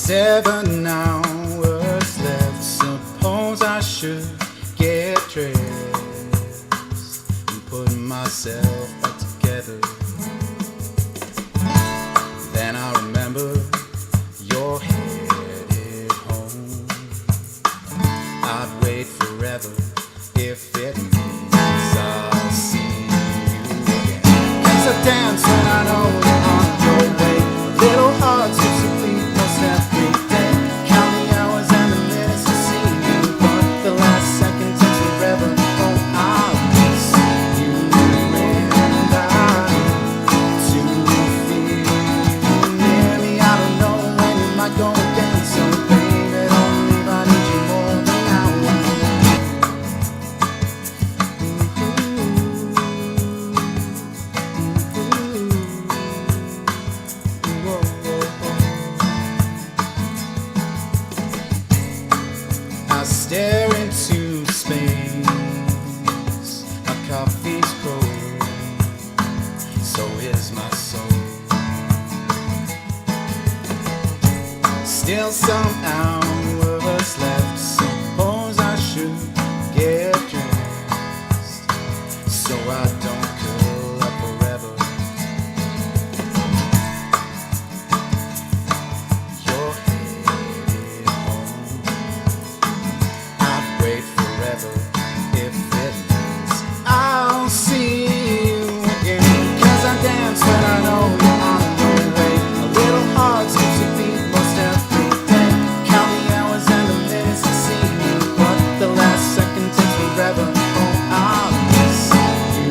7 hours left. Suppose I should get dressed and put myself back together. Then I remember you're headed home. I'd wait forever if it means I'll see you again. 'Cause I dance when I know you're on your way. Little heart skips a beat most every day. Count the hours and the minutes to see you, but the last second takes forever. Oh, I'll miss you and I to feel you near me. I don't know when you might go again, so baby, don't leave. I need you more than now. I stare into space. My coffee's cold, so is my soul. Still some hours left. Suppose I should get dressed so I don't curl up forever. You're headed home. I'd wait forever if it means I'll see you again. 'Cause I dance when I know you're on your way. A little heart skips a beat most every day. Count the hours and the minutes to see you, but the last second takes forever. Oh, I'll miss you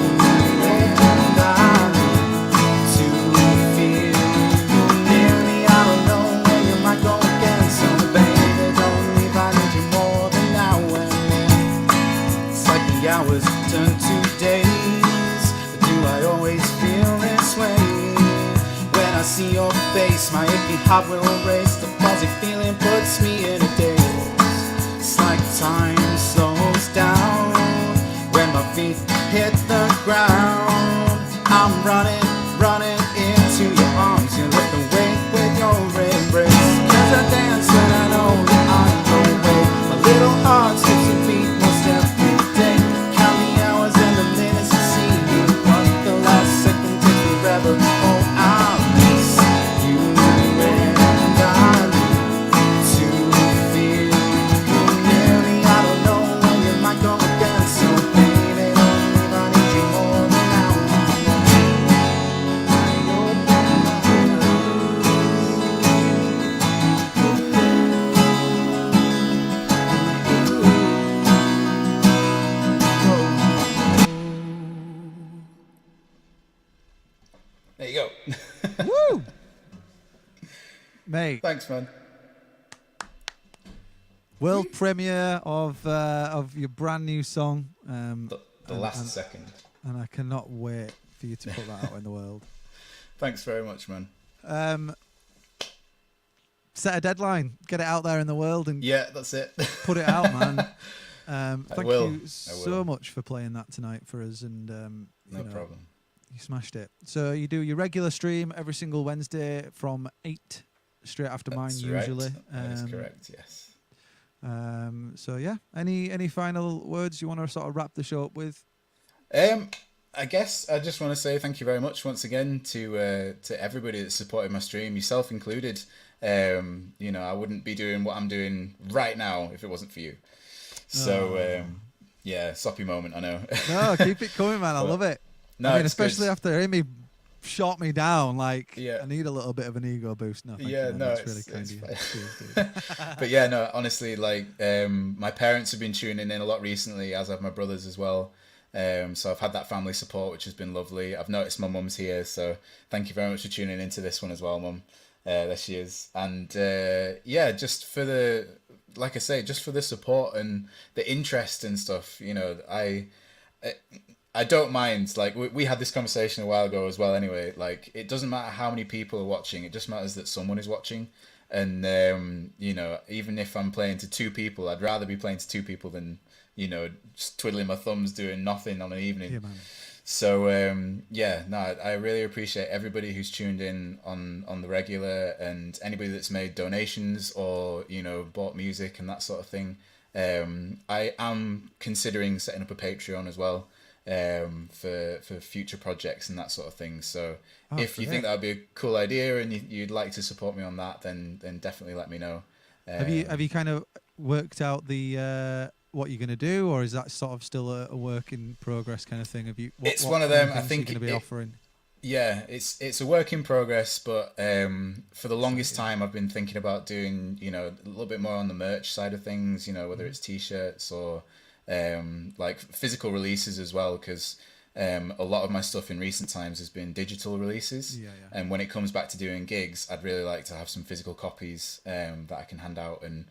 and I need to feel you near me. I don't know when you might go again, so baby, don't leave. I need you more than now and then. It's like the hours turn to days. But do I always feel this way? When I see your face, my aching heart will race. The fuzzy feeling puts me in a daze. It's like time slows down when my feet hit the ground. I'm running, running into your arms. You lift the weight with your embrace. 'Cause I dance when I know you're on your way. My little heart skips a beat most every day. Count the hours and the minutes to see you, but the last second takes forever. Oh, I'll miss you and I need to feel you near me. I don't know when you might go again, so baby, don't leave. I need you more than now. There you go. Woo! Mate, Thanks, man. world premiere of your brand new song. The last second. And I cannot wait for you to put that out in the world. Thanks very much, man. Set a deadline, get it out there in the world, and Yeah, that's it. put it out, man. Thank will. you so much for playing that tonight for us, and No problem. you smashed it. So you do your regular stream every single Wednesday from 8 straight after mine, That's usually. right. That is correct, yes. So yeah, any final words you want to sort of wrap the show up with? I guess I just want to say thank you very much once again to everybody that supported my stream, yourself included. I wouldn't be doing what I'm doing right now if it wasn't for you. So yeah, soppy moment, I know. No, keep it coming, man. I love it. No, I mean, it's especially good. after Amy shot me down. Like, Yeah. I need a little bit of an ego boost. No, thank Yeah, you, man. no, That's really kind it's of you. fine. Cheers, dude. But yeah, no, honestly, like my parents have been tuning in a lot recently, as have my brothers as well. So I've had that family support, which has been lovely. I've noticed my mum's here, so thank you very much for tuning into this one as well, Mum. There she is. And yeah, just for the, like I say, just for the support and the interest and stuff, I don't mind. Like we had this conversation a while ago as well. Anyway, like it doesn't matter how many people are watching. It just matters that someone is watching. And even if I'm playing to 2 people, I'd rather be playing to 2 people than just twiddling my thumbs doing nothing on an evening. Yeah, man. So yeah, no, I really appreciate everybody who's tuned in on the regular, and anybody that's made donations or bought music and that sort of thing. I am considering setting up a Patreon as well, for future projects and that sort of thing. So Oh, if you think great. that would be a cool idea and you'd like to support me on that, then definitely let me know. Have you kind of worked out the what you're going to do, or is that sort of still a work in progress kind of thing? Have you It's what one of kind of them. I things are you going think to be offering? yeah, it's a work in progress, but for the longest Exciting. time I've been thinking about doing, a little bit more on the merch side of things, whether Hmm. it's t-shirts or like physical releases as well, because a lot of my stuff in recent times has been digital releases. Yeah, yeah. And when it comes back to doing gigs, I'd really like to have some physical copies that I can hand out. And,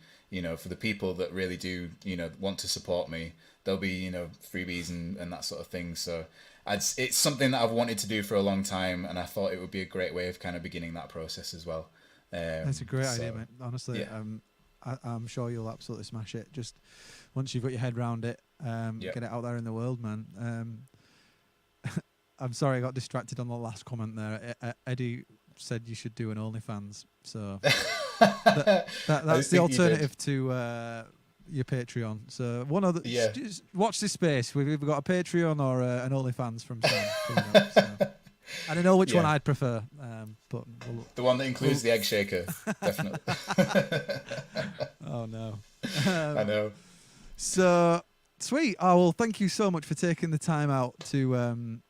for the people that really do, want to support me, there'll be, freebies and that sort of thing. So it's something that I've wanted to do for a long time, and I thought it would be a great way of kind of beginning that process as well. That's a great idea, So, mate. Honestly, yeah, I'm sure you'll absolutely smash it. Just once you've got your head round it, yeah. get it out there in the world, man. I'm sorry I got distracted on the last comment there. Eddie said you should do an OnlyFans, so that, I that's the think you did. alternative to your Patreon. So one other, Yeah. just watch this space. We've either got a Patreon or an OnlyFans from Sam coming up. So I don't know which one Yeah. I'd prefer, but The one that includes we'll the egg shaker, definitely. oh no. I know. So sweet. Oh well, thank you so much for taking the time out to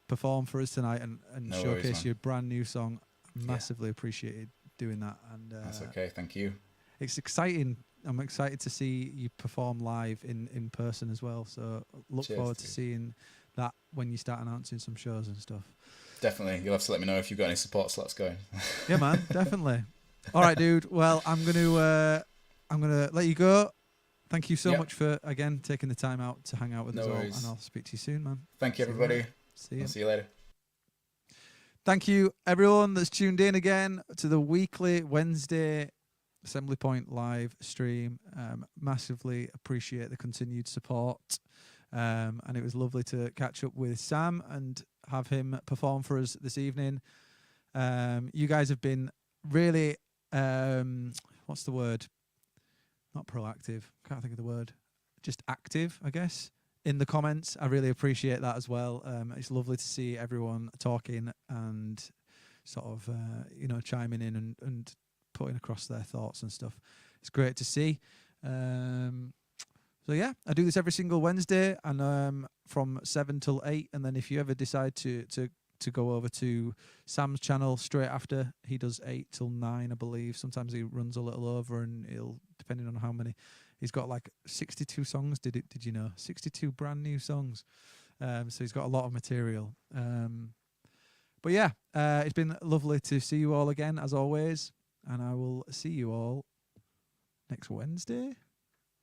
perform for us tonight and No worries, showcase man. your brand new song. Yeah, Massively appreciated doing that, and that's okay. Thank you. it's exciting. I'm excited to see you perform live in person as well. So look Cheers, forward to dude. seeing that when you start announcing some shows and stuff. Definitely. You'll have to let me know if you've got any support slots going. Yeah, man, definitely. All right, dude. Well, I'm gonna let you go. Thank you so Yep. much for again taking the time out to hang out with us No all, and worries. I'll speak to you soon, man. Thank you, See you later. everybody. See I'll you. see you later. Thank you, everyone that's tuned in again to the weekly Wednesday Assembly Point live stream. Massively appreciate the continued support. And it was lovely to catch up with Sam and have him perform for us this evening. You guys have been really, what's the word? Not proactive. Can't think of the word. Just active, I guess, in the comments. I really appreciate that as well. It's lovely to see everyone talking and sort of, chiming in and putting across their thoughts and stuff. It's great to see. So yeah, I do this every single Wednesday, and from 7 till 8. And then if you ever decide to go over to Sam's channel straight after, he does 8 till 9, I believe. Sometimes he runs a little over, and he'll, depending on how many. He's got like 62 songs. Did you know? 62 brand new songs. So he's got a lot of material. But yeah, it's been lovely to see you all again as always, and I will see you all next Wednesday,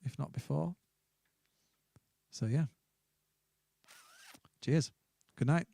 if not before. So yeah. Cheers. Good night.